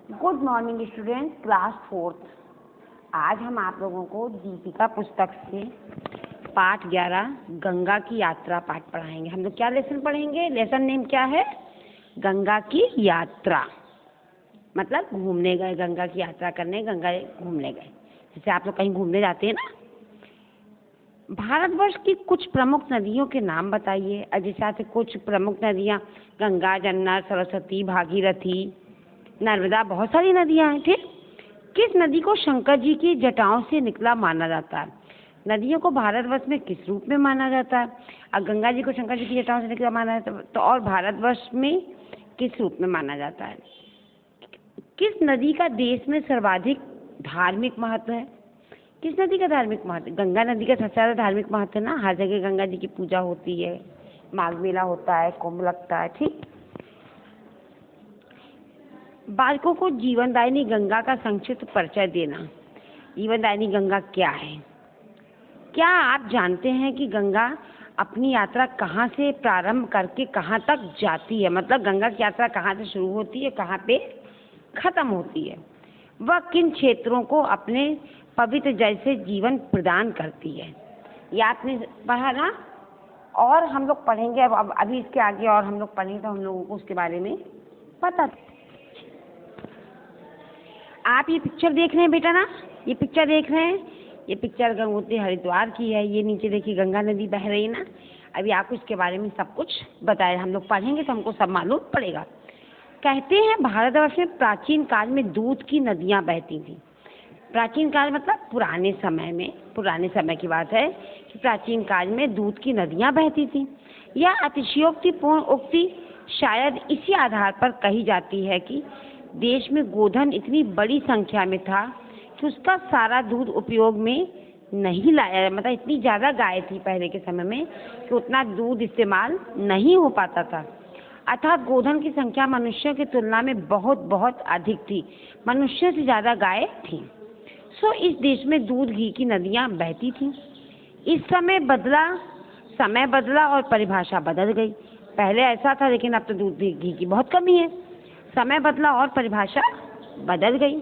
Good morning student, class 4th। आज हम आप लोगों को दीपिका पुस्तक से पाठ 11 गंगा की यात्रा पाठ पढ़ाएंगे। हम लोग क्या लेसन पढ़ेंगे? लेसन नेम क्या है? गंगा की यात्रा। मतलब घूमने गए, गंगा की यात्रा करने, गंगा घूमने गए। जैसे आप लोग कहीं घूमने जाते हैं ना। भारतवर्ष की कुछ प्रमुख नदियों के नाम बताइए। और जैसे कुछ प्रमुख नदियाँ गंगा, जमुना, सरस्वती, भागीरथी, नर्मदा, बहुत सारी नदियां हैं। ठीक, किस नदी को शंकर जी की जटाओं से निकला माना जाता है? नदियों को भारतवर्ष में किस रूप में माना जाता है? और गंगा जी को शंकर जी की जटाओं से निकला माना जाता है तो और भारतवर्ष में किस रूप में माना जाता है? किस नदी का देश में सर्वाधिक धार्मिक महत्व है? किस नदी का धार्मिक महत्व? गंगा नदी का सबसे ज़्यादा धार्मिक महत्व है ना। हर जगह गंगा जी की पूजा होती है, माघ मेला होता है, कुंभ लगता है। ठीक, बालकों को जीवनदायिनी गंगा का संक्षिप्त परिचय देना। जीवनदायिनी गंगा क्या है? क्या आप जानते हैं कि गंगा अपनी यात्रा कहाँ से प्रारंभ करके कहाँ तक जाती है? मतलब गंगा की यात्रा कहाँ से शुरू होती है, कहाँ पे खत्म होती है? वह किन क्षेत्रों को अपने पवित्र जल से जीवन प्रदान करती है? ये आपने पढ़ा ना। और हम लोग पढ़ेंगे अब अभी इसके आगे, और हम लोग पढ़ेंगे तो हम लोगों को उसके बारे में पता। आप ये पिक्चर देख रहे हैं बेटा ना, ये पिक्चर देख रहे हैं, ये पिक्चर गंगोत्री हरिद्वार की है। ये नीचे देखिए गंगा नदी बह रही है ना। अभी आपको इसके बारे में सब कुछ बताया, हम लोग पढ़ेंगे तो हमको सब मालूम पड़ेगा। कहते हैं भारतवर्ष में प्राचीन काल में दूध की नदियाँ बहती थी। प्राचीन काल मतलब पुराने समय में, पुराने समय की बात है कि प्राचीन काल में दूध की नदियाँ बहती थी। यह अतिशयोक्तिपूर्ण उक्ति शायद इसी आधार पर कही जाती है कि देश में गोधन इतनी बड़ी संख्या में था कि उसका सारा दूध उपयोग में नहीं लाया, मतलब इतनी ज़्यादा गाय थी पहले के समय में कि उतना दूध इस्तेमाल नहीं हो पाता था। अर्थात गोधन की संख्या मनुष्यों की तुलना में बहुत बहुत अधिक थी, मनुष्यों से ज़्यादा गाय थी। सो इस देश में दूध घी की नदियाँ बहती थी। इस समय बदला और परिभाषा बदल गई। पहले ऐसा था, लेकिन अब तो दूध घी की बहुत कमी है। समय बदला और परिभाषा बदल गई।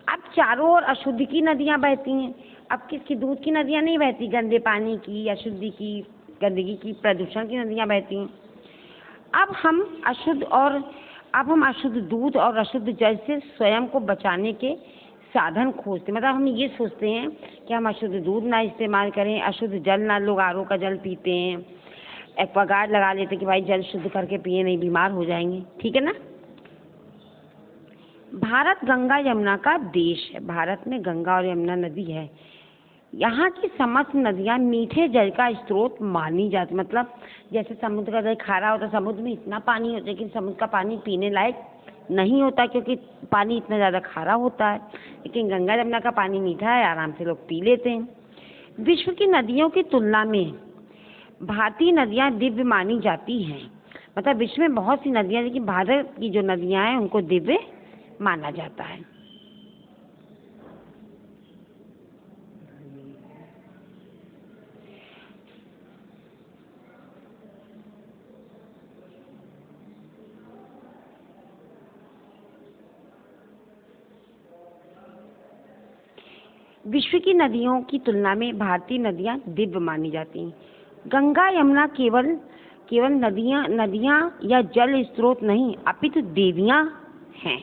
अब चारों ओर अशुद्ध की नदियां बहती हैं। अब किसकी? दूध की नदियां नहीं बहती, गंदे पानी की, अशुद्धि की, गंदगी की, प्रदूषण की नदियां बहती हैं। अब हम अशुद्ध दूध और अशुद्ध जल से स्वयं को बचाने के साधन खोजते। मतलब हम ये सोचते हैं कि हम अशुद्ध दूध ना इस्तेमाल करें, अशुद्ध जल ना, लोग आरओ का जल पीते हैं, एक्वागार्ड लगा लेते कि भाई जल शुद्ध करके पिए, नहीं बीमार हो जाएंगे। ठीक है ना। भारत गंगा यमुना का देश है। भारत में गंगा और यमुना नदी है। यहाँ की समस्त नदियाँ मीठे जल का स्रोत मानी जाती। मतलब जैसे समुद्र का जल खारा होता है, समुद्र में इतना पानी होता है, लेकिन समुद्र का पानी पीने लायक नहीं होता क्योंकि पानी इतना ज़्यादा खारा होता है। लेकिन गंगा यमुना का पानी मीठा है, आराम से लोग पी लेते हैं। विश्व की नदियों की तुलना में भारतीय नदियाँ दिव्य मानी जाती हैं। मतलब विश्व में बहुत सी नदियाँ, लेकिन भारत की जो नदियाँ हैं उनको दिव्य माना जाता है। विश्व की नदियों की तुलना में भारतीय नदियाँ दिव्य मानी जाती हैं। गंगा यमुना केवल नदियाँ या जल स्रोत नहीं, अपितु देवियाँ हैं।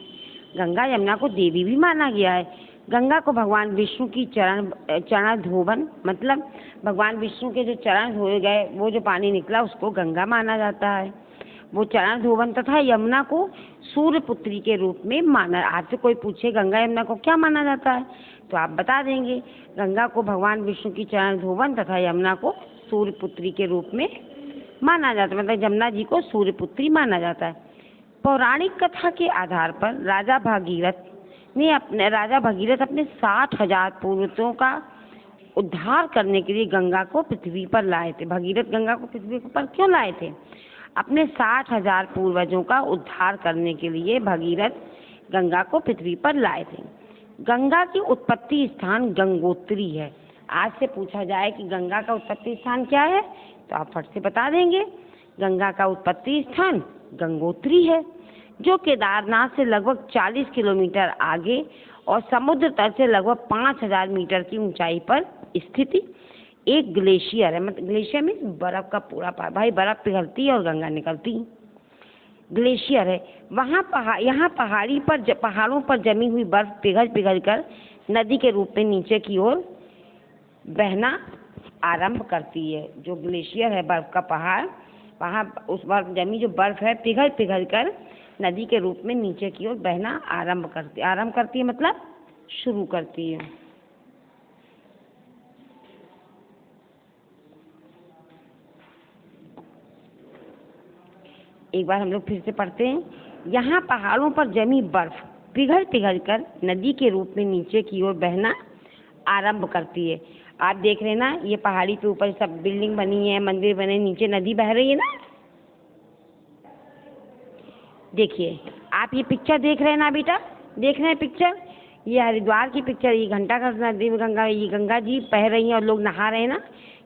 गंगा यमुना को देवी भी माना गया है। गंगा को भगवान विष्णु की चरण धोवन, मतलब भगवान विष्णु के जो चरण धोए गए, वो जो पानी निकला उसको गंगा माना जाता है, वो चरण धोवन। तथा यमुना को सूर्य पुत्री के रूप में माना। आपसे कोई पूछे गंगा यमुना को क्या माना जाता है तो आप बता देंगे गंगा को भगवान विष्णु की चरण धोवन तथा यमुना को सूर्य पुत्री के रूप में माना जाता है। मतलब यमुना जी को सूर्य पुत्री माना जाता है। पौराणिक कथा के आधार पर राजा भगीरथ अपने 60,000 पूर्वजों का उद्धार करने के लिए गंगा को पृथ्वी पर लाए थे। भगीरथ गंगा को पृथ्वी पर क्यों लाए थे? अपने 60,000 पूर्वजों का उद्धार करने के लिए भगीरथ गंगा को पृथ्वी पर लाए थे। गंगा की उत्पत्ति स्थान गंगोत्री है। आज से पूछा जाए कि गंगा का उत्पत्ति स्थान क्या है तो आप फट से बता देंगे गंगा का उत्पत्ति स्थान गंगोत्री है। जो केदारनाथ से लगभग 40 किलोमीटर आगे और समुद्र तल से लगभग 5000 मीटर की ऊंचाई पर स्थित एक ग्लेशियर है। मतलब ग्लेशियर में बर्फ का पूरा भाई बर्फ पिघलती है और गंगा निकलती। ग्लेशियर है वहाँ यहाँ पहाड़ों पर जमी हुई बर्फ पिघल कर नदी के रूप में नीचे की ओर बहना आरंभ करती है। जो ग्लेशियर है बर्फ का पहाड़, वहाँ उस बर्फ जमी जो बर्फ है पिघल कर नदी के रूप में नीचे की ओर बहना आरंभ करती है मतलब शुरू करती है। एक बार हम लोग फिर से पढ़ते हैं। यहाँ पहाड़ों पर जमी बर्फ पिघल कर नदी के रूप में नीचे की ओर बहना आरंभ करती है। आप देख रहे हैं ना, ये पहाड़ी पे ऊपर सब बिल्डिंग बनी है, मंदिर बने, नीचे नदी बह रही है ना। देखिए आप ये पिक्चर देख रहे हैं ना बेटा, देख रहे हैं पिक्चर, ये हरिद्वार की पिक्चर, ये घंटाघर नदी में ये गंगा जी बह रही हैं और लोग नहा रहे हैं ना।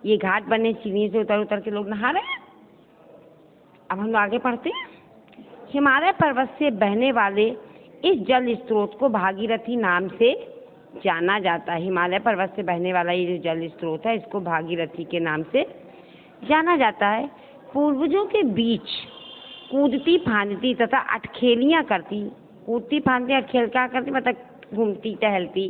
ये घाट बने, सीढ़ी से उतर के लोग नहा रहे हैं। अब हम लोग आगे पढ़ते हैं। हिमालय पर्वत से बहने वाले इस जल स्रोत को भागीरथी नाम से जाना जाता है। हिमालय पर्वत से बहने वाला ये जो जल स्रोत है इसको भागीरथी के नाम से जाना जाता है। पूर्वजों के बीच कूदती फांदती तथा अटखेलियाँ करती, कूदती फांदती अटखेल क्या करती मतलब घूमती टहलती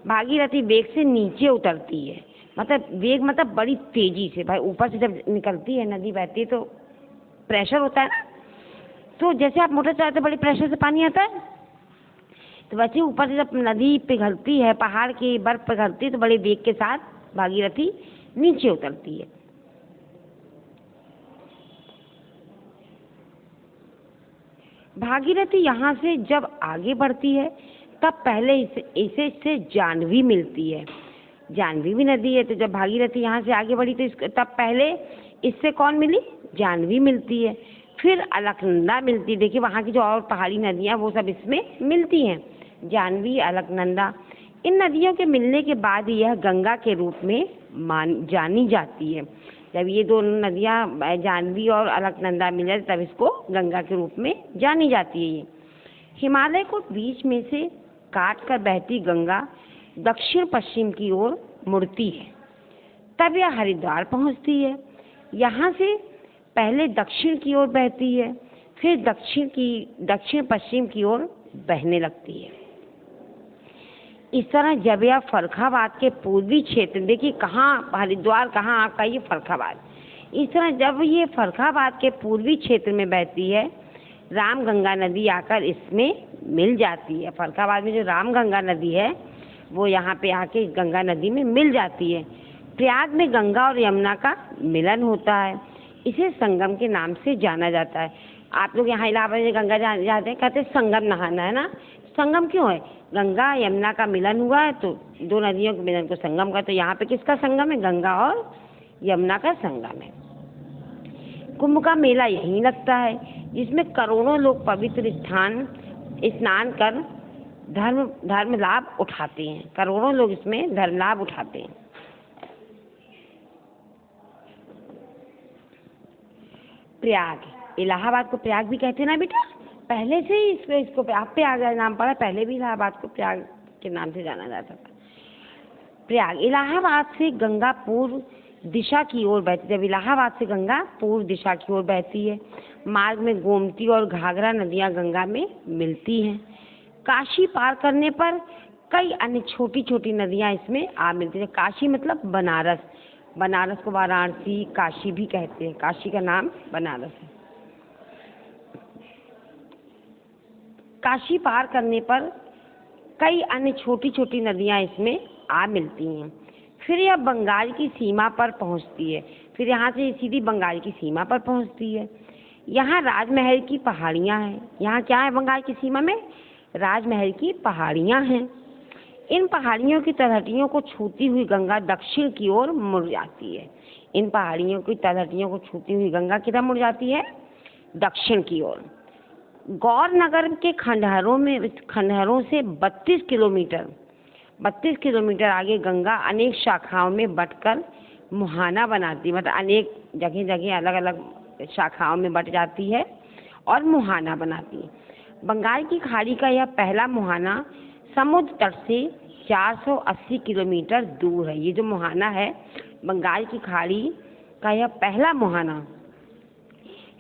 भागीरथी वेग से नीचे उतरती है। मतलब वेग मतलब बड़ी तेजी से, भाई ऊपर से जब निकलती है नदी बहती है तो प्रेशर होता है ना, तो जैसे आप मोटर चलाते बड़े प्रेशर से पानी आता है, तो वैसे ऊपर से जब नदी पिघलती है, पहाड़ की बर्फ पिघलती है तो बड़े वेग के साथ भागीरथी नीचे उतरती है। भागीरथी यहाँ से जब आगे बढ़ती है तब पहले इससे जाह्नवी मिलती है। जाह्नवी भी नदी है, तो जब भागीरथी यहाँ से आगे बढ़ी तो तब पहले इससे कौन मिली? जाह्नवी मिलती है, फिर अलकनंदा मिलती है। देखिए वहाँ की जो और पहाड़ी नदियाँ वो सब इसमें मिलती हैं, जाह्नवी, अलकनंदा। इन नदियों के मिलने के बाद यह गंगा के रूप में जानी जाती है। जब ये दोनों नदियाँ जाह्नवी और अलकनंदा मिल जाती तब इसको गंगा के रूप में जानी जाती है। ये हिमालय को बीच में से काट कर बहती गंगा दक्षिण पश्चिम की ओर मुड़ती है, तब यह हरिद्वार पहुँचती है। यहाँ से पहले दक्षिण की ओर बहती है, फिर दक्षिण पश्चिम की ओर बहने लगती है। इस तरह जब यह फर्रुखाबाद के पूर्वी क्षेत्र, देखिए कहाँ हरिद्वार, कहाँ आपका ये फर्रुखाबाद, इस तरह जब ये फर्रुखाबाद के पूर्वी क्षेत्र में बहती है रामगंगा नदी आकर इसमें मिल जाती है। फर्रुखाबाद में जो रामगंगा नदी है वो यहाँ पे आके गंगा नदी में मिल जाती है। प्रयाग में गंगा और यमुना का मिलन होता है, इसे संगम के नाम से जाना जाता है। आप लोग यहाँ इलाहाबाद में गंगा जाते हैं, कहते हैं संगम नहाना है ना। संगम क्यों है? गंगा यमुना का मिलन हुआ है तो दो नदियों के मिलन को संगम का, तो यहाँ पे किसका संगम है? गंगा और यमुना का संगम है। कुंभ का मेला यहीं लगता है, जिसमें करोड़ों लोग पवित्र स्नान कर धर्म लाभ उठाते हैं। करोड़ों लोग इसमें धर्म लाभ उठाते हैं। प्रयाग, इलाहाबाद को प्रयाग भी कहते हैं ना बेटा, पहले से ही इसको आप प्रयाग नाम पड़ा, पहले भी इलाहाबाद को प्रयाग के नाम से जाना जाता था। प्रयाग इलाहाबाद से गंगा पूर्व दिशा की ओर बहती, जब इलाहाबाद से गंगा पूर्व दिशा की ओर बहती है। मार्ग में गोमती और घाघरा नदियां गंगा में मिलती हैं। काशी पार करने पर कई अन्य छोटी छोटी नदियां इसमें आ मिलती हैं। काशी मतलब बनारस, बनारस को वाराणसी काशी भी कहते हैं, काशी का नाम बनारस है। काशी पार करने पर कई अन्य छोटी छोटी नदियां इसमें आ मिलती हैं। फिर यह बंगाल की सीमा पर पहुंचती है, फिर यहाँ से सीधी बंगाल की सीमा पर पहुंचती है। यहाँ राजमहल की पहाड़ियाँ हैं। यहाँ क्या है बंगाल की सीमा में? राजमहल की पहाड़ियाँ हैं। इन पहाड़ियों की तलहटियों को छूती हुई गंगा दक्षिण की ओर मुड़ जाती है। इन पहाड़ियों की तलहटियों को छूती हुई गंगा किधर मुड़ जाती है? दक्षिण की ओर। गौरनगर के खंडहरों से 32 किलोमीटर आगे गंगा अनेक शाखाओं में बंटकर मुहाना बनाती है। मतलब अनेक जगह अलग अलग शाखाओं में बंट जाती है और मुहाना बनाती है। बंगाल की खाड़ी का यह पहला मुहाना समुद्र तट से 480 किलोमीटर दूर है। ये जो मुहाना है, बंगाल की खाड़ी का यह पहला मुहाना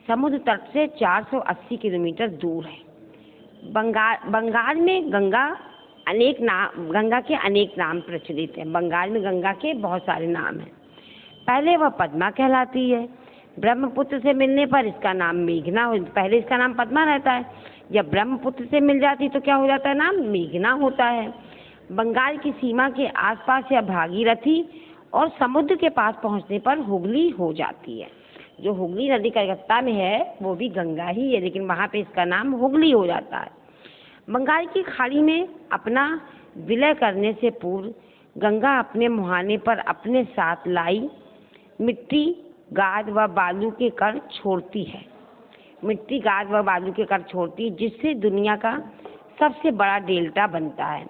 समुद्र तट से 480 किलोमीटर दूर है। बंगाल में गंगा के अनेक नाम प्रचलित हैं। बंगाल में गंगा के बहुत सारे नाम हैं। पहले वह पद्मा कहलाती है। ब्रह्मपुत्र से मिलने पर इसका नाम मेघना हो, पहले इसका नाम पद्मा रहता है, जब ब्रह्मपुत्र से मिल जाती तो क्या हो जाता है, नाम मेघना होता है। बंगाल की सीमा के आसपास यह भागीरथी और समुद्र के पास पहुंचने पर हुगली हो जाती है। जो हुगली नदी कलकत्ता में है वो भी गंगा ही है, लेकिन वहाँ पे इसका नाम हुगली हो जाता है। बंगाल की खाड़ी में अपना विलय करने से पूर्व गंगा अपने मुहाने पर अपने साथ लाई मिट्टी, गाद व बालू के कण छोड़ती है। मिट्टी, गाद व बालू के कण छोड़ती है, जिससे दुनिया का सबसे बड़ा डेल्टा बनता है।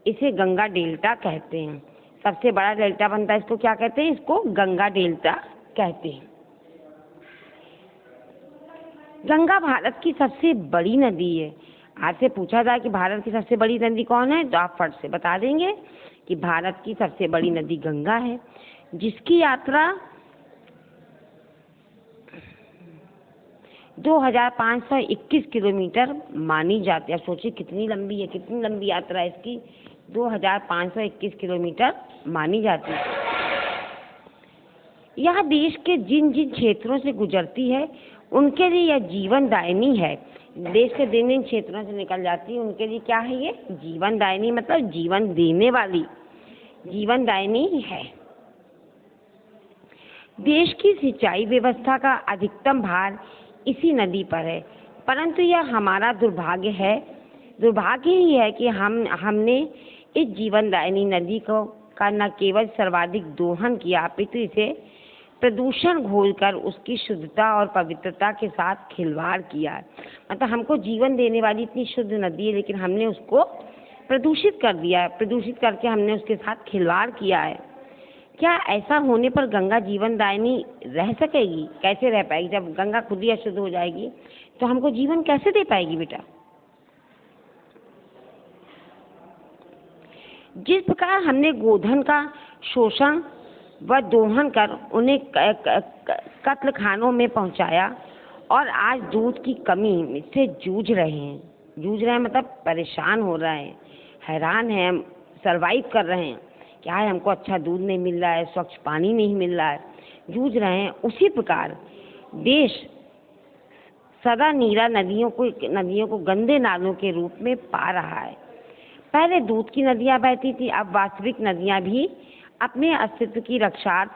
इसे गंगा डेल्टा कहते हैं। सबसे बड़ा डेल्टा बनता है, इसको क्या कहते हैं, इसको गंगा डेल्टा कहते हैं। गंगा भारत की सबसे बड़ी नदी है। आपसे पूछा जाए कि भारत की सबसे बड़ी नदी कौन है, तो आप फट से बता देंगे कि भारत की सबसे बड़ी नदी गंगा है, जिसकी यात्रा 2521 किलोमीटर मानी जाती है। सोचिए कितनी लंबी है, कितनी लंबी यात्रा है इसकी, 2521 किलोमीटर मानी जाती है। यह देश के जिन जिन क्षेत्रों से गुजरती है उनके लिए यह जीवनदायिनी है। देश के जिन जिन क्षेत्रों से निकल जाती है उनके लिए क्या है, ये जीवनदायिनी, मतलब जीवन देने वाली, जीवनदायिनी है। देश की सिंचाई व्यवस्था का अधिकतम भार इसी नदी पर है, परंतु यह हमारा दुर्भाग्य ही है कि हमने इस जीवनदायिनी नदी का न केवल सर्वाधिक दोहन किया, अपितु इसे प्रदूषण घोलकर उसकी शुद्धता और पवित्रता के साथ खिलवाड़ किया है। मतलब हमको जीवन देने वाली इतनी शुद्ध नदी है, लेकिन हमने उसको प्रदूषित कर दिया है, प्रदूषित करके हमने उसके साथ खिलवाड़ किया है। क्या ऐसा होने पर गंगा जीवनदायिनी रह सकेगी? कैसे रह पाएगी? जब गंगा खुद ही अशुद्ध हो जाएगी तो हमको जीवन कैसे दे पाएगी बेटा? जिस प्रकार हमने गोधन का शोषण व दोहन कर उन्हें कत्ल खानों में पहुंचाया और आज दूध की कमी से जूझ रहे हैं, मतलब परेशान हो रहे हैं, हैरान हैं, सरवाइव कर रहे हैं। क्या है, हमको अच्छा दूध नहीं मिल रहा है, स्वच्छ पानी नहीं मिल रहा है, जूझ रहे हैं। उसी प्रकार देश सदा नीरा नदियों को गंदे नालों के रूप में पा रहा है। पहले दूध की नदियां बहती थी, अब वास्तविक नदियां भी अपने अस्तित्व की रक्षार्थ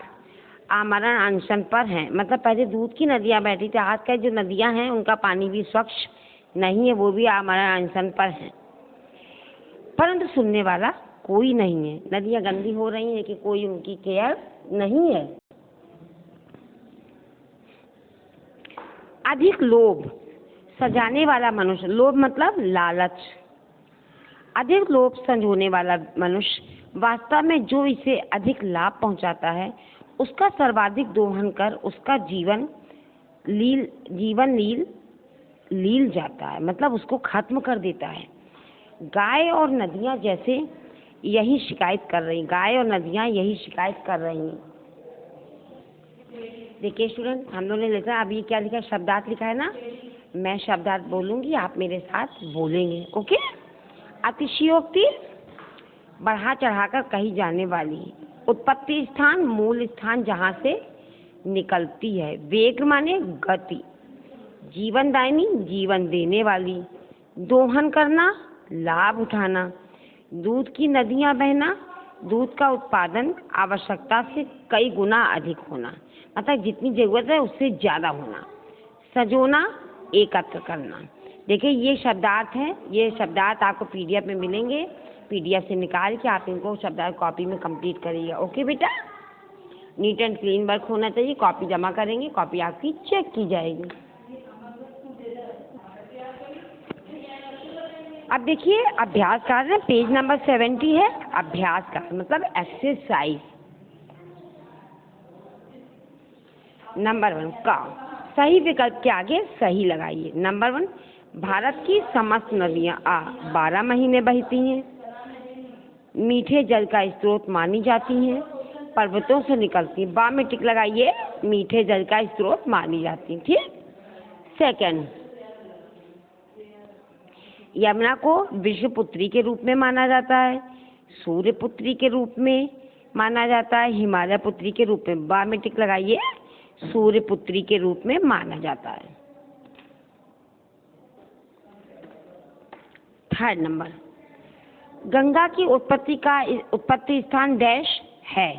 आमरण अनशन पर हैं। मतलब पहले दूध की नदियां बहती थी, आज का जो नदियां हैं उनका पानी भी स्वच्छ नहीं है, वो भी आमरण अनशन पर हैं, परंतु सुनने वाला कोई नहीं है। नदियां गंदी हो रही हैं कि कोई उनकी केयर नहीं है। अधिक लोभ सजाने वाला मनुष्य, लोभ मतलब लालच, अधिक लोभ संजोने वाला मनुष्य वास्तव में जो इसे अधिक लाभ पहुंचाता है उसका सर्वाधिक दोहन कर उसका जीवन लील जाता है, मतलब उसको खत्म कर देता है। गाय और नदियां यही शिकायत कर रही हैं। देखिए स्टूडेंट, हम लोगों ने लिखा, अब ये क्या लिखा है, शब्दार्थ लिखा है ना। मैं शब्दार्थ बोलूंगी, आप मेरे साथ बोलेंगे, ओके। अतिशयोक्ति बढ़ा चढ़ाकर कही जाने वाली, उत्पत्ति स्थान, मूल स्थान जहाँ से निकलती है। वेग माने गति, जीवनदायिनी जीवन देने वाली, दोहन करना लाभ उठाना, दूध की नदियाँ बहना, दूध का उत्पादन आवश्यकता से कई गुना अधिक होना, मतलब जितनी जरूरत है उससे ज़्यादा होना, सजोना एकत्र करना। देखिए ये शब्दार्थ हैं, ये शब्दार्थ आपको पीडीएफ में मिलेंगे, पीडीएफ से निकाल के आप इनको शब्दार्थ कॉपी में कंप्लीट करिएगा, ओके बेटा। नीट एंड क्लीन वर्क होना चाहिए, कॉपी जमा करेंगे, कॉपी आपकी चेक की जाएगी। अब देखिए अभ्यास कार्य, पेज नंबर 70 है। अभ्यास कार्य मतलब एक्सरसाइज। नंबर 1 का सही विकल्प के आगे सही लगाइए। नंबर 1, भारत की समस्त नदियाँ 12 महीने बहती हैं। मीठे जल का स्रोत मानी जाती हैं। पर्वतों से निकलती हैं। बा में टिक लगाइए, मीठे जल का स्रोत मानी जाती हैं। ठीक। सेकंड, यमुना को विश्वपुत्री के रूप में माना जाता है, सूर्य पुत्री के रूप में माना जाता है, हिमालय पुत्री के रूप में। बा में टिक लगाइए, सूर्य पुत्री के रूप में माना जाता है। थर्ड नंबर, गंगा की उत्पत्ति स्थान डैश है।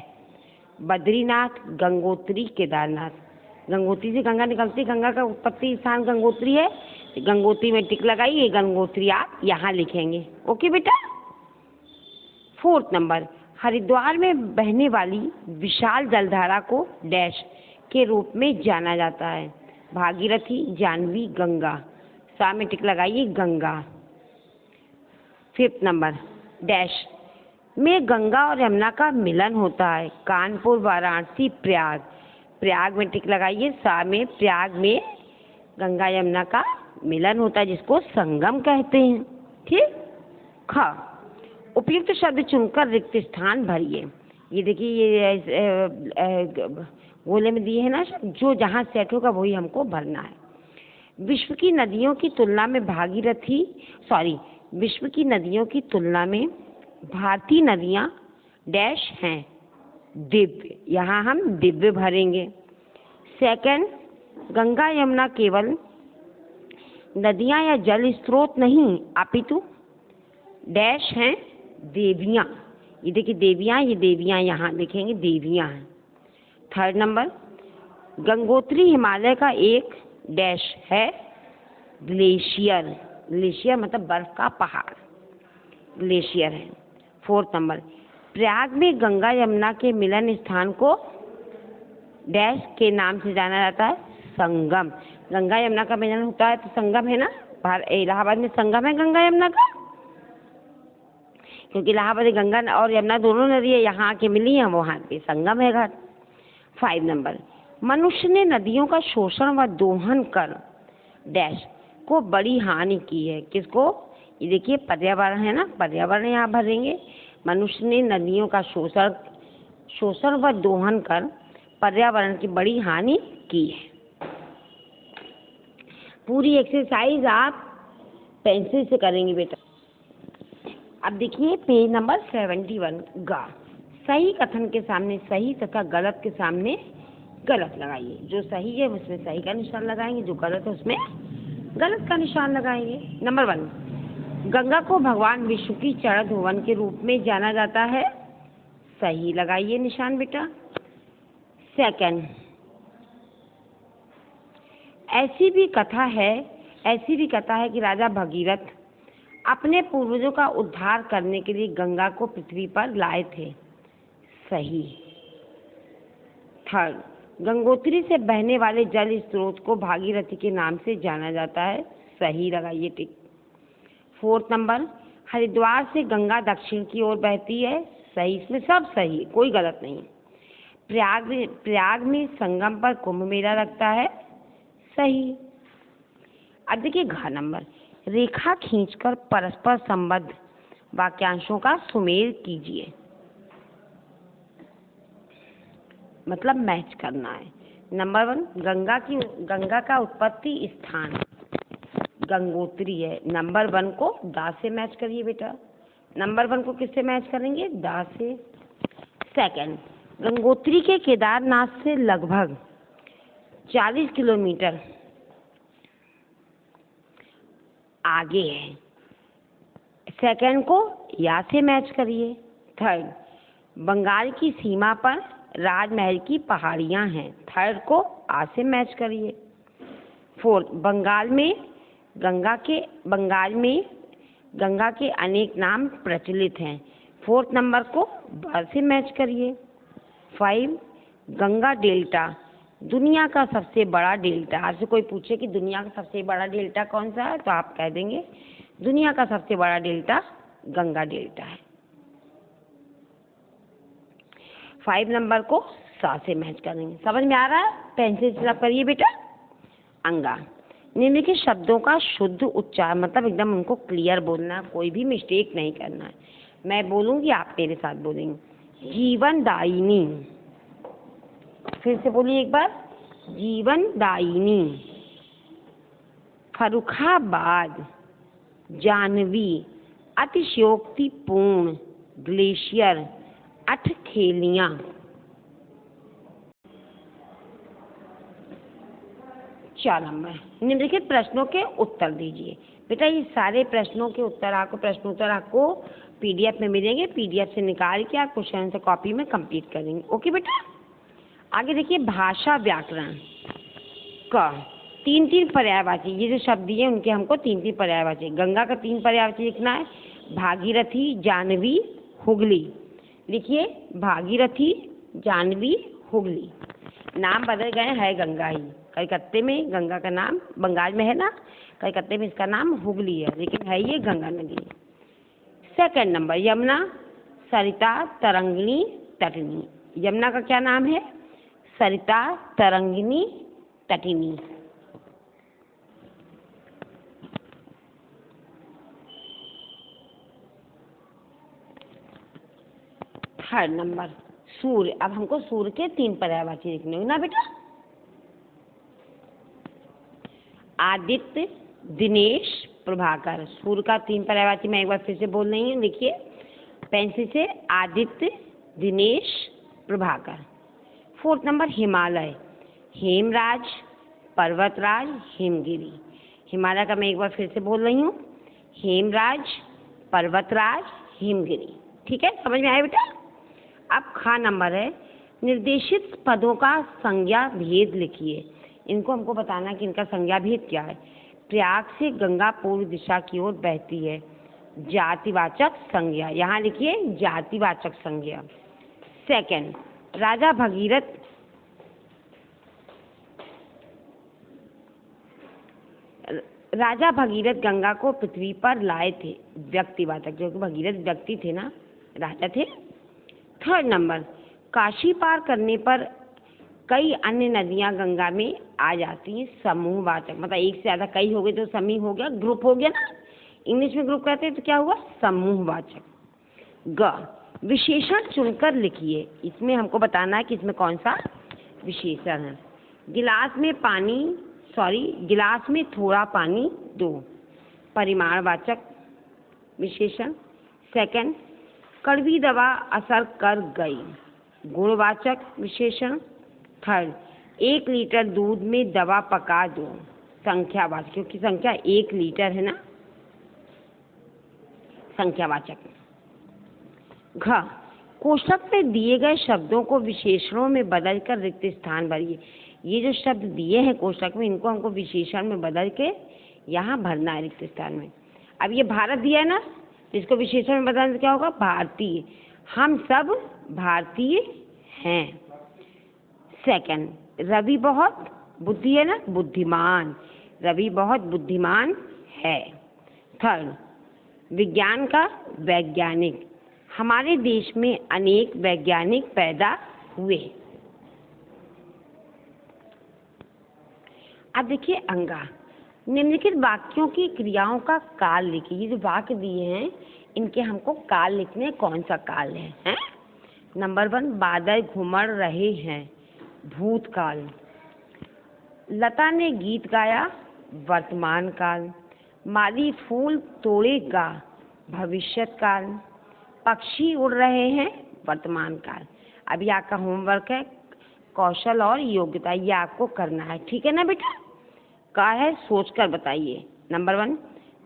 बद्रीनाथ, गंगोत्री, केदारनाथ। गंगोत्री से गंगा निकलती, गंगा का उत्पत्ति स्थान गंगोत्री है। गंगोत्री में टिक लगाइए, गंगोत्री आप यहाँ लिखेंगे। ओके बेटा। फोर्थ नंबर, हरिद्वार में बहने वाली विशाल जलधारा को डैश के रूप में जाना जाता है। भागीरथी, जाह्नवी, गंगा। सा में टिक लगाइए, गंगा। फिफ्थ नंबर, डैश में गंगा और यमुना का मिलन होता है। कानपुर, वाराणसी, प्रयाग। प्रयाग में टिक लगाइए, सा में। प्रयाग में गंगा यमुना का मिलन होता है, जिसको संगम कहते हैं। ठीक। ख, उपयुक्त शब्द चुनकर रिक्त स्थान भरिए। ये देखिए, ये गोले में दिए हैं ना, जो जहाँ सेट होगा वही हमको भरना है। विश्व की नदियों की तुलना में विश्व की नदियों की तुलना में भारतीय नदियाँ डैश हैं, दिव्य। यहाँ हम दिव्य भरेंगे। सेकंड, गंगा यमुना केवल नदियाँ या जल स्रोत नहीं, अपितु डैश हैं, देवियाँ। ये देखिए देवियाँ, ये देवियाँ यहाँ लिखेंगे, देवियाँ हैं। थर्ड नंबर, गंगोत्री हिमालय का एक डैश है, ग्लेशियर। ग्लेशियर मतलब बर्फ का पहाड़, ग्लेशियर है। फोर्थ नंबर, प्रयाग में गंगा यमुना के मिलन स्थान को डैश के नाम से जाना जाता है, संगम। गंगा यमुना का मिलन होता है तो संगम है ना। इलाहाबाद में संगम है गंगा यमुना का, क्योंकि इलाहाबाद गंगा और यमुना दोनों नदियाँ यहाँ आके मिली हैं, वहाँ पे संगम है घर। 5 नंबर, मनुष्य ने नदियों का शोषण व दोहन कर डैश को बड़ी हानि की है। किसको? ये देखिए पर्यावरण है ना, पर्यावरण यहाँ भरेंगे। मनुष्य ने नदियों का शोषण व दोहन कर पर्यावरण की बड़ी हानि की है। पूरी एक्सरसाइज आप पेंसिल से करेंगे बेटा। अब देखिए पेज नंबर 71 गा। सही कथन के सामने सही तथा गलत के सामने गलत लगाइए। जो सही है उसमें सही का निशान लगाएंगे, जो गलत है उसमें गलत का निशान लगाएंगे। नंबर 1, गंगा को भगवान विष्णु की चरण धोवन के रूप में जाना जाता है, सही लगाइए निशान बेटा। सेकंड, ऐसी भी कथा है कि राजा भगीरथ अपने पूर्वजों का उद्धार करने के लिए गंगा को पृथ्वी पर लाए थे, सही। थर्ड, गंगोत्री से बहने वाले जल स्रोत को भागीरथी के नाम से जाना जाता है, सही लगाइए टिक। फोर्थ नंबर, हरिद्वार से गंगा दक्षिण की ओर बहती है, सही। इसमें सब सही, कोई गलत नहीं। प्रयाग में संगम पर कुंभ मेला लगता है, सही। अब देखिए घ नंबर, रेखा खींचकर परस्पर संबद्ध वाक्यांशों का सुमेल कीजिए, मतलब मैच करना है। नंबर 1, गंगा का उत्पत्ति स्थान गंगोत्री है। नंबर 1 को दा से मैच करिए बेटा। नंबर 1 को किससे मैच करेंगे? दा से। सेकंड, गंगोत्री के केदारनाथ से लगभग 40 किलोमीटर आगे है, सेकंड को या से मैच करिए। थर्ड, बंगाल की सीमा पर राजमहल की पहाड़ियां हैं, थर्ड को आ से मैच करिए। फोर्थ, बंगाल में गंगा के अनेक नाम प्रचलित हैं, फोर्थ नंबर को ब से मैच करिए। 5, गंगा डेल्टा दुनिया का सबसे बड़ा डेल्टा। आपसे कोई पूछे कि दुनिया का सबसे बड़ा डेल्टा कौन सा है, तो आप कह देंगे दुनिया का सबसे बड़ा डेल्टा गंगा डेल्टा है। 5 नंबर को सा से मैच करेंगे। समझ में आ रहा है? पेंसिल फिलअप करिए बेटा। अंगा। निम्नलिखित शब्दों का शुद्ध उच्चार, मतलब एकदम उनको क्लियर बोलना, कोई भी मिस्टेक नहीं करना है। मैं बोलूँगी, आप मेरे साथ बोलेंगे। जीवनदायिनी, फिर से बोलिए एक बार। जीवनदायिनी। फर्रुखाबाद, जाह्नवी, अतिशयोक्तिपूर्ण, ग्लेशियर, अठखेलियाँ। चार नंबर, निम्नलिखित प्रश्नों के उत्तर दीजिए। बेटा ये सारे प्रश्नों के उत्तर आपको, प्रश्नोत्तर आपको पीडीएफ में मिलेंगे। पीडीएफ से निकाल के आप क्वेश्चन आंसर कॉपी में कंप्लीट करेंगे। ओके बेटा। आगे देखिए, भाषा व्याकरण का 3-3 पर्यायवाची, ये जो शब्द दिए उनके हमको 3-3 पर्यायवाची। गंगा का 3 पर्यायवाची लिखना है। भागीरथी, जाह्नवी, हुगली। लिखिए, भागीरथी, जाह्नवी, हुगली। नाम बदल गए हैं गंगा ही। कलकत्ते में गंगा का नाम, बंगाल में है ना, कलकत्ते में इसका नाम हुगली है, लेकिन है ये गंगा नदी। सेकंड नंबर, यमुना, सरिता, तरंगिणी, तटिनी। यमुना का क्या नाम है? सरिता, तरंगिणी, तटिनी। थर्ड नंबर, सूर्य। अब हमको सूर्य के 3 पर्यायवाची लिखने होंगे ना बेटा। आदित्य, दिनेश, प्रभाकर। सूर्य का 3 पर्यायवाची मैं एक बार फिर से बोल रही हूँ, लिखिए पेंसिल से। आदित्य, दिनेश, प्रभाकर। Fourth number, Himalaya. हेमराज, पर्वतराज, हिमगिरी। हिमालय का मैं एक बार फिर से बोल रही हूँ। हेमराज, पर्वतराज, हिमगिरी। ठीक है, समझ में आया बेटा। अब खा नंबर है, निर्देशित पदों का संज्ञा भेद लिखिए। इनको हमको बताना कि इनका संज्ञा भेद क्या है। प्रयाग से गंगा पूर्व दिशा की ओर बहती है। जातिवाचक संज्ञा, यहाँ लिखिए जातिवाचक संज्ञा। सेकंड, राजा भगीरथ गंगा को पृथ्वी पर लाए थे। व्यक्तिवाचक, जो कि भगीरथ व्यक्ति थे ना, राजा थे। थर्ड नंबर, काशी पार करने पर कई अन्य नदियां गंगा में आ जाती हैं। समूहवाचक, मतलब एक से ज़्यादा कई हो गए तो समूह हो गया, ग्रुप हो गया ना, इंग्लिश में ग्रुप कहते हैं, तो क्या हुआ? समूहवाचक। ग, विशेषण चुनकर लिखिए। इसमें हमको बताना है कि इसमें कौन सा विशेषण है। गिलास में थोड़ा पानी दो। परिमाणवाचक विशेषण। सेकंड, कड़वी दवा असर कर गई। गुणवाचक विशेषण। थर्ड, 1 लीटर दूध में दवा पका दो। संख्यावाचक, क्योंकि संख्या 1 लीटर है ना, संख्यावाचक। घ, कोष्ठक में दिए गए शब्दों को विशेषणों में बदलकर रिक्त स्थान भरिए। ये जो शब्द दिए हैं कोष्ठक में, इनको हमको विशेषण में बदल के यहाँ भरना है रिक्त स्थान में। अब ये भारत दिया है ना, इसको विशेषण में बदलने से क्या होगा? भारतीय। हम सब भारतीय हैं। सेकंड, रवि बहुत बुद्धि है ना, बुद्धिमान। रवि बहुत बुद्धिमान है। थर्ड, विज्ञान का वैज्ञानिक। हमारे देश में अनेक वैज्ञानिक पैदा हुए। अब देखिए अंगा, निम्नलिखित वाक्यों की क्रियाओं का काल लिखिए। ये जो वाक्य दिए हैं इनके हमको काल लिखने, कौन सा काल है? नंबर 1, बादल घुमड़ रहे हैं, भूतकाल। लता ने गीत गाया, वर्तमान काल। माली फूल तोड़ेगा, भविष्यत काल। पक्षी उड़ रहे हैं, वर्तमान काल। अभी आपका होमवर्क है कौशल और योग्यता, ये आपको करना है, ठीक है ना बेटा? का है, सोचकर बताइए। नंबर 1,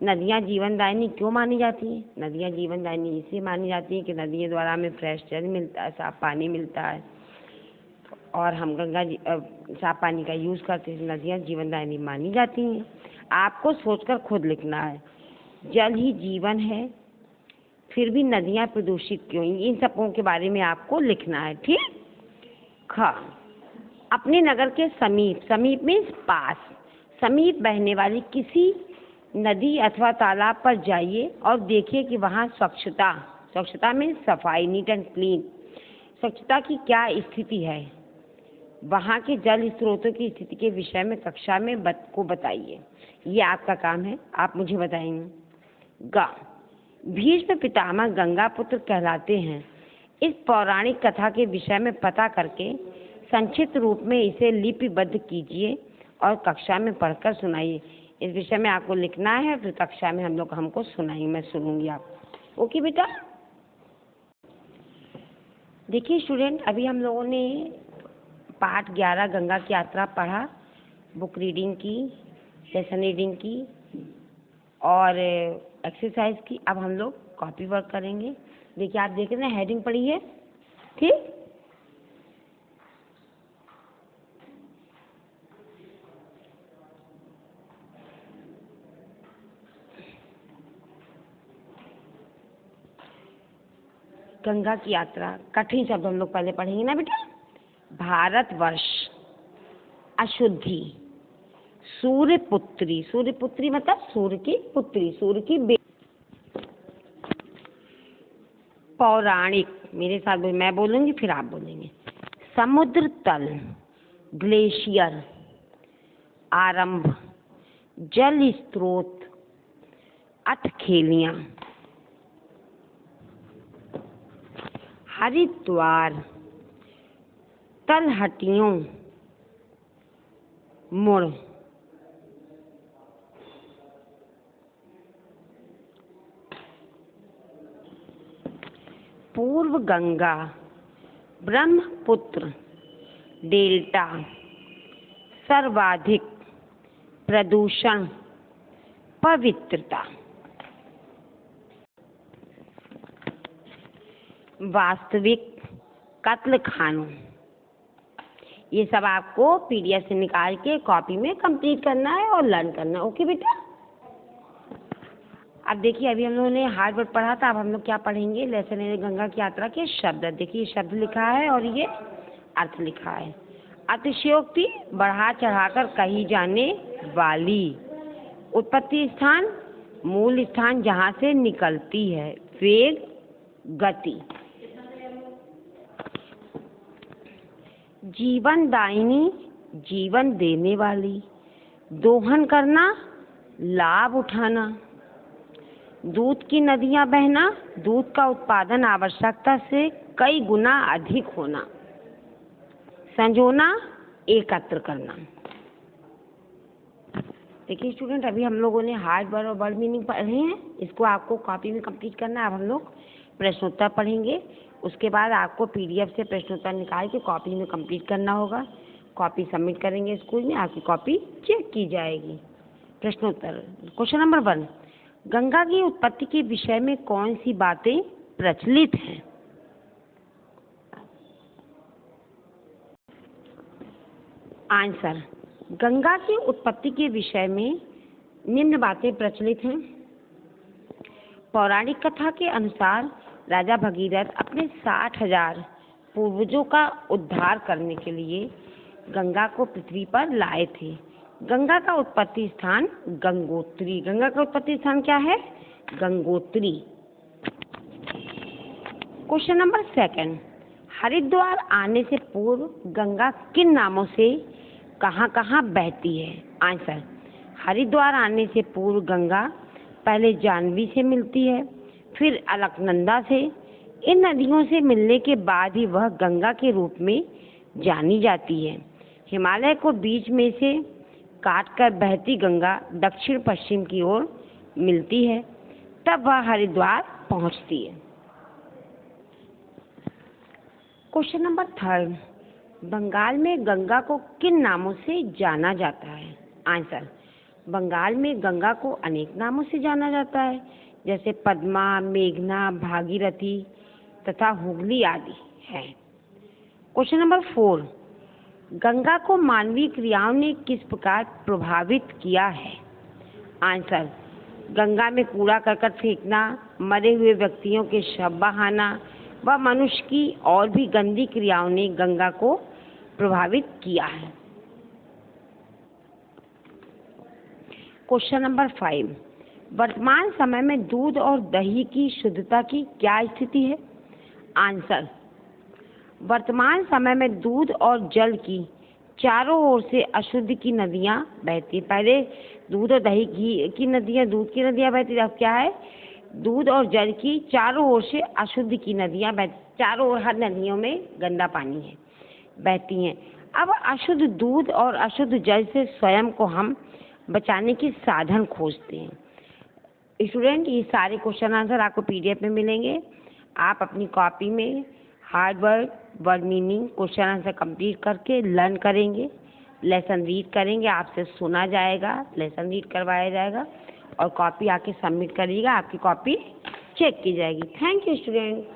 नदियाँ जीवनदायिनी क्यों मानी जाती हैं? नदियाँ जीवनदायिनी इसलिए मानी जाती हैं कि नदियों द्वारा हमें फ्रेश जल मिलता है, साफ पानी मिलता है, और हम साफ पानी का यूज़ करते हैं। नदियाँ जीवनदायिनी मानी जाती हैं। आपको सोचकर खुद लिखना है। जल ही जीवन है, फिर भी नदियाँ प्रदूषित क्यों? इन सबों के बारे में आपको लिखना है, ठीक? ख, अपने नगर के समीप, समीप में पास, समीप बहने वाली किसी नदी अथवा तालाब पर जाइए और देखिए कि वहाँ स्वच्छता में सफाई, नीट एंड क्लीन, स्वच्छता की क्या स्थिति है। वहाँ के जल स्रोतों की स्थिति के विषय में कक्षा में को बताइए। ये आपका काम है, आप मुझे बताएंगे। ग भीष्म पितामह गंगा पुत्र कहलाते हैं। इस पौराणिक कथा के विषय में पता करके संक्षिप्त रूप में इसे लिपिबद्ध कीजिए और कक्षा में पढ़कर सुनाइए। इस विषय में आपको लिखना है, फिर कक्षा में हमको सुनाइए, मैं सुनूंगी आपको। ओके बेटा। देखिए स्टूडेंट, अभी हम लोगों ने पाठ 11 गंगा की यात्रा पढ़ा, बुक रीडिंग की, लेसन रीडिंग की और एक्सरसाइज की। अब हम लोग कॉपी वर्क करेंगे। देखिए आप देख रहे हैं, हेडिंग पढ़ी है, ठीक। गंगा की यात्रा, कठिन शब्द हम लोग पहले पढ़ेंगे ना बेटा। भारतवर्ष, अशुद्धि, सूर्यपुत्री, सूर्यपुत्री मतलब सूर्य की पुत्री, सूर्य की पौराणिक, मेरे साथ मैं बोलूंगी फिर आप बोलेंगे। समुद्र तल, ग्लेशियर, आरंभ, जल स्रोत, अठखेलियां, हरिद्वार, तलहटियों, मुड़, पूर्व गंगा, ब्रह्मपुत्र, डेल्टा, सर्वाधिक, प्रदूषण, पवित्रता, वास्तविक, कत्ल खानों। ये सब आपको पीडीएफ से निकाल के कॉपी में कंप्लीट करना है और लर्न करना है। ओके बेटा। अब देखिए, अभी हम लोगों ने हार्ड वर्ड पढ़ा था, अब हम लोग क्या पढ़ेंगे, लेसन गंगा की यात्रा के शब्द। देखिए शब्द लिखा है और ये अर्थ लिखा है। अतिशयोक्ति, बढ़ा चढ़ाकर कही जाने वाली। उत्पत्ति स्थान, मूल स्थान जहाँ से निकलती है। वेग, गति। जीवनदायिनी, जीवन देने वाली। दोहन करना, लाभ उठाना। दूध की नदियां बहना, दूध का उत्पादन आवश्यकता से कई गुना अधिक होना। संजोना, एकत्र करना। देखिए स्टूडेंट, अभी हम लोगों ने हार्ड वर्ड और वर्ड मीनिंग पढ़े हैं, इसको आपको कॉपी में कंप्लीट करना है। अब हम लोग प्रश्नोत्तर पढ़ेंगे, उसके बाद आपको पीडीएफ से प्रश्नोत्तर निकाल के कॉपी में कंप्लीट करना होगा। कॉपी सबमिट करेंगे स्कूल में, आपकी कॉपी चेक की जाएगी। प्रश्नोत्तर, क्वेश्चन नंबर 1, गंगा की उत्पत्ति के विषय में कौन सी बातें प्रचलित हैं? आंसर, गंगा की उत्पत्ति के विषय में निम्न बातें प्रचलित हैं। पौराणिक कथा के अनुसार राजा भगीरथ अपने 60,000 पूर्वजों का उद्धार करने के लिए गंगा को पृथ्वी पर लाए थे। गंगा का उत्पत्ति स्थान गंगोत्री। गंगा का उत्पत्ति स्थान क्या है? गंगोत्री। क्वेश्चन नंबर 2, हरिद्वार आने से पूर्व गंगा किन नामों से कहाँ कहाँ बहती है? आंसर, हरिद्वार आने से पूर्व गंगा पहले जाह्नवी से मिलती है, फिर अलकनंदा से। इन नदियों से मिलने के बाद ही वह गंगा के रूप में जानी जाती है। हिमालय को बीच में से काटकर बहती गंगा दक्षिण पश्चिम की ओर मिलती है, तब वह हरिद्वार पहुंचती है। क्वेश्चन नंबर 3, बंगाल में गंगा को किन नामों से जाना जाता है? आंसर, बंगाल में गंगा को अनेक नामों से जाना जाता है, जैसे पद्मा, मेघना, भागीरथी तथा हुगली आदि है। क्वेश्चन नंबर 4, गंगा को मानवीय क्रियाओं ने किस प्रकार प्रभावित किया है? आंसर, गंगा में कूड़ा करकट फेंकना, मरे हुए व्यक्तियों के शव बहाना व मनुष्य की और भी गंदी क्रियाओं ने गंगा को प्रभावित किया है। क्वेश्चन नंबर 5, वर्तमान समय में दूध और दही की शुद्धता की क्या स्थिति है? आंसर, वर्तमान समय में दूध और जल की चारों ओर से अशुद्ध की नदियाँ बहती। पहले दूध और दही घी की नदियाँ, दूध की नदियाँ बहती, अब क्या है, दूध और जल की चारों ओर से अशुद्ध की नदियाँ बहती। चारों ओर हर नदियों में गंदा पानी है, बहती हैं। अब अशुद्ध दूध और अशुद्ध जल से स्वयं को हम बचाने की साधन खोजते हैं। स्टूडेंट, ये सारे क्वेश्चन आंसर आपको पीडीएफ में मिलेंगे। आप अपनी कॉपी में hard word, word meaning, question answer complete करके लर्न करेंगे, लेसन रीड करेंगे, आपसे सुना जाएगा, लेसन रीड करवाया जाएगा और कॉपी आके सबमिट करिएगा, आपकी कॉपी चेक की जाएगी। Thank you student.